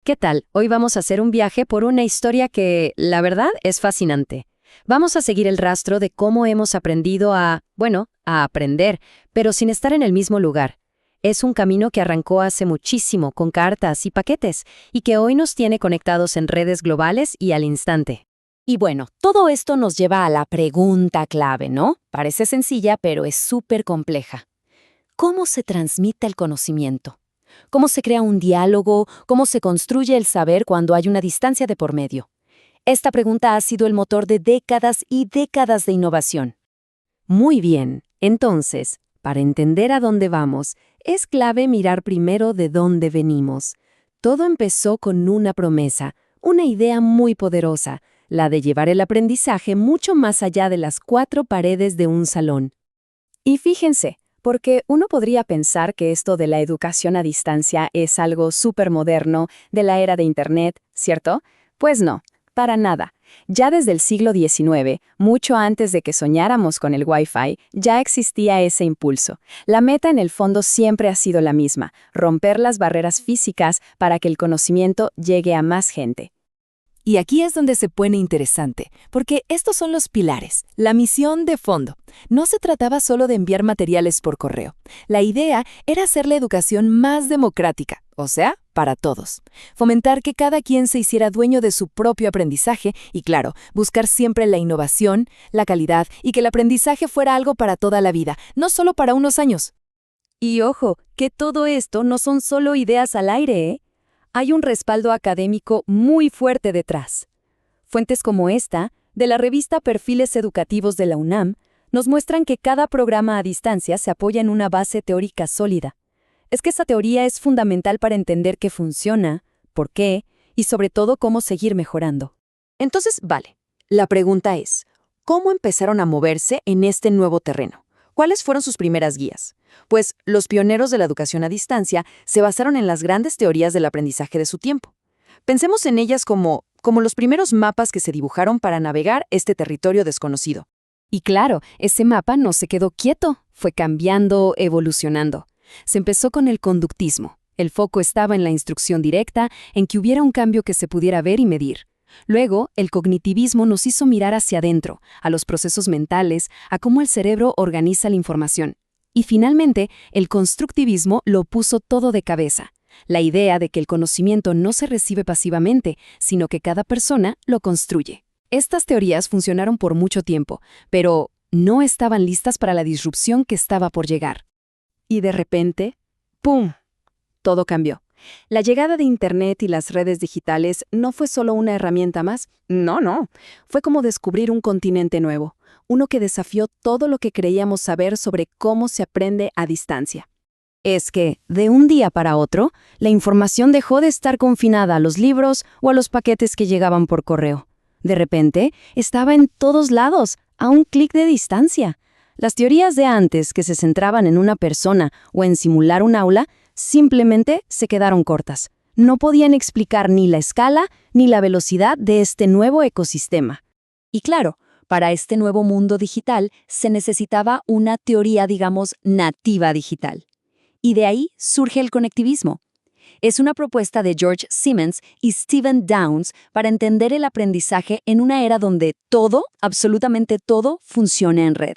¿Qué tal? Hoy vamos a hacer un viaje por una historia que, la verdad, es fascinante. Vamos a seguir el rastro de cómo hemos aprendido a aprender, pero sin estar en el mismo lugar. Es un camino que arrancó hace muchísimo con cartas y paquetes y que hoy nos tiene conectados en redes globales y al instante. Y bueno, todo esto nos lleva a la pregunta clave, ¿no? Parece sencilla, pero es súper compleja. ¿Cómo se transmite el conocimiento? ¿Cómo se crea un diálogo? ¿Cómo se construye el saber cuando hay una distancia de por medio? Esta pregunta ha sido el motor de décadas y décadas de innovación. Muy bien, entonces, para entender a dónde vamos, es clave mirar primero de dónde venimos. Todo empezó con una promesa, una idea muy poderosa, la de llevar el aprendizaje mucho más allá de las cuatro paredes de un salón. Y fíjense, porque uno podría pensar que esto de la educación a distancia es algo súper moderno de la era de Internet, ¿cierto? Pues no, para nada. Ya desde el siglo XIX, mucho antes de que soñáramos con el Wi-Fi, ya existía ese impulso. La meta en el fondo siempre ha sido la misma, romper las barreras físicas para que el conocimiento llegue a más gente. Y aquí es donde se pone interesante, porque estos son los pilares, la misión de fondo. No se trataba solo de enviar materiales por correo. La idea era hacer la educación más democrática, o sea, para todos. Fomentar que cada quien se hiciera dueño de su propio aprendizaje y, claro, buscar siempre la innovación, la calidad y que el aprendizaje fuera algo para toda la vida, no solo para unos años. Y ojo, que todo esto no son solo ideas al aire, ¿eh? Hay un respaldo académico muy fuerte detrás. Fuentes como esta, de la revista Perfiles Educativos de la UNAM, nos muestran que cada programa a distancia se apoya en una base teórica sólida. Es que esa teoría es fundamental para entender qué funciona, por qué y sobre todo cómo seguir mejorando. Entonces, vale, la pregunta es, ¿cómo empezaron a moverse en este nuevo terreno? ¿Cuáles fueron sus primeras guías? Pues los pioneros de la educación a distancia se basaron en las grandes teorías del aprendizaje de su tiempo. Pensemos en ellas como los primeros mapas que se dibujaron para navegar este territorio desconocido. Y claro, ese mapa no se quedó quieto, fue cambiando, evolucionando. Se empezó con el conductismo. El foco estaba en la instrucción directa, en que hubiera un cambio que se pudiera ver y medir. Luego, el cognitivismo nos hizo mirar hacia adentro, a los procesos mentales, a cómo el cerebro organiza la información. Y finalmente, el constructivismo lo puso todo de cabeza. La idea de que el conocimiento no se recibe pasivamente, sino que cada persona lo construye. Estas teorías funcionaron por mucho tiempo, pero no estaban listas para la disrupción que estaba por llegar. Y de repente, ¡pum!, todo cambió. La llegada de Internet y las redes digitales no fue solo una herramienta más, no. Fue como descubrir un continente nuevo, uno que desafió todo lo que creíamos saber sobre cómo se aprende a distancia. Es que, de un día para otro, la información dejó de estar confinada a los libros o a los paquetes que llegaban por correo. De repente, estaba en todos lados, a un clic de distancia. Las teorías de antes, que se centraban en una persona o en simular un aula, simplemente se quedaron cortas. No podían explicar ni la escala ni la velocidad de este nuevo ecosistema. Y claro, para este nuevo mundo digital se necesitaba una teoría, digamos, nativa digital. Y de ahí surge el conectivismo. Es una propuesta de George Siemens y Stephen Downes para entender el aprendizaje en una era donde todo, absolutamente todo, funciona en red.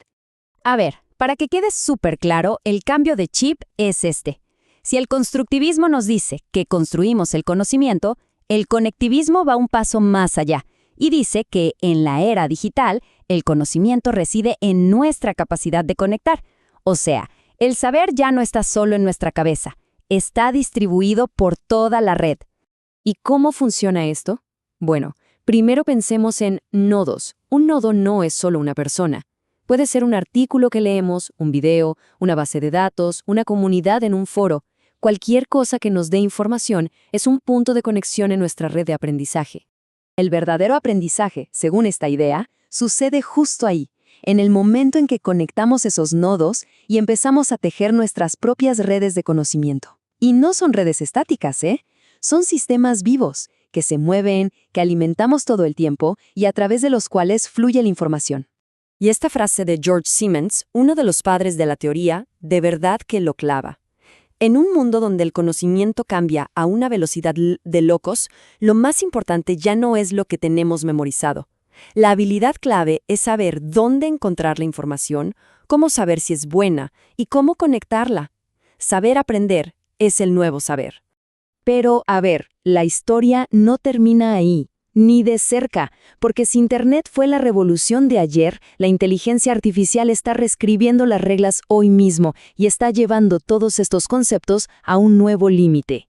A ver, para que quede súper claro, el cambio de chip es este. Si el constructivismo nos dice que construimos el conocimiento, el conectivismo va un paso más allá y dice que en la era digital el conocimiento reside en nuestra capacidad de conectar. O sea, el saber ya no está solo en nuestra cabeza, está distribuido por toda la red. ¿Y cómo funciona esto? Bueno, primero pensemos en nodos. Un nodo no es solo una persona. Puede ser un artículo que leemos, un video, una base de datos, una comunidad en un foro. Cualquier cosa que nos dé información es un punto de conexión en nuestra red de aprendizaje. El verdadero aprendizaje, según esta idea, sucede justo ahí, en el momento en que conectamos esos nodos y empezamos a tejer nuestras propias redes de conocimiento. Y no son redes estáticas, ¿eh? Son sistemas vivos, que se mueven, que alimentamos todo el tiempo y a través de los cuales fluye la información. Y esta frase de George Siemens, uno de los padres de la teoría, de verdad que lo clava. En un mundo donde el conocimiento cambia a una velocidad de locos, lo más importante ya no es lo que tenemos memorizado. La habilidad clave es saber dónde encontrar la información, cómo saber si es buena y cómo conectarla. Saber aprender es el nuevo saber. Pero, a ver, la historia no termina ahí, ni de cerca, porque si Internet fue la revolución de ayer, la inteligencia artificial está reescribiendo las reglas hoy mismo y está llevando todos estos conceptos a un nuevo límite.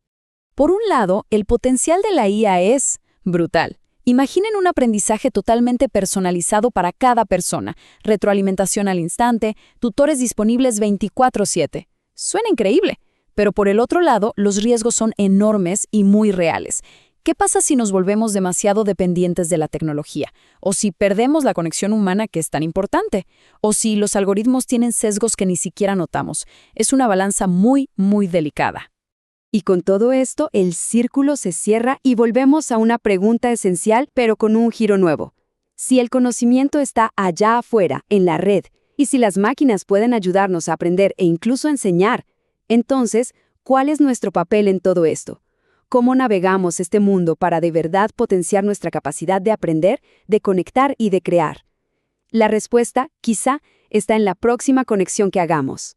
Por un lado, el potencial de la IA es brutal. Imaginen un aprendizaje totalmente personalizado para cada persona, retroalimentación al instante, tutores disponibles 24/7. Suena increíble, pero por el otro lado, los riesgos son enormes y muy reales. ¿Qué pasa si nos volvemos demasiado dependientes de la tecnología? ¿O si perdemos la conexión humana que es tan importante? ¿O si los algoritmos tienen sesgos que ni siquiera notamos? Es una balanza muy, muy delicada. Y con todo esto, el círculo se cierra y volvemos a una pregunta esencial, pero con un giro nuevo. Si el conocimiento está allá afuera, en la red, y si las máquinas pueden ayudarnos a aprender e incluso enseñar, entonces, ¿cuál es nuestro papel en todo esto? ¿Cómo navegamos este mundo para de verdad potenciar nuestra capacidad de aprender, de conectar y de crear? La respuesta, quizá, está en la próxima conexión que hagamos.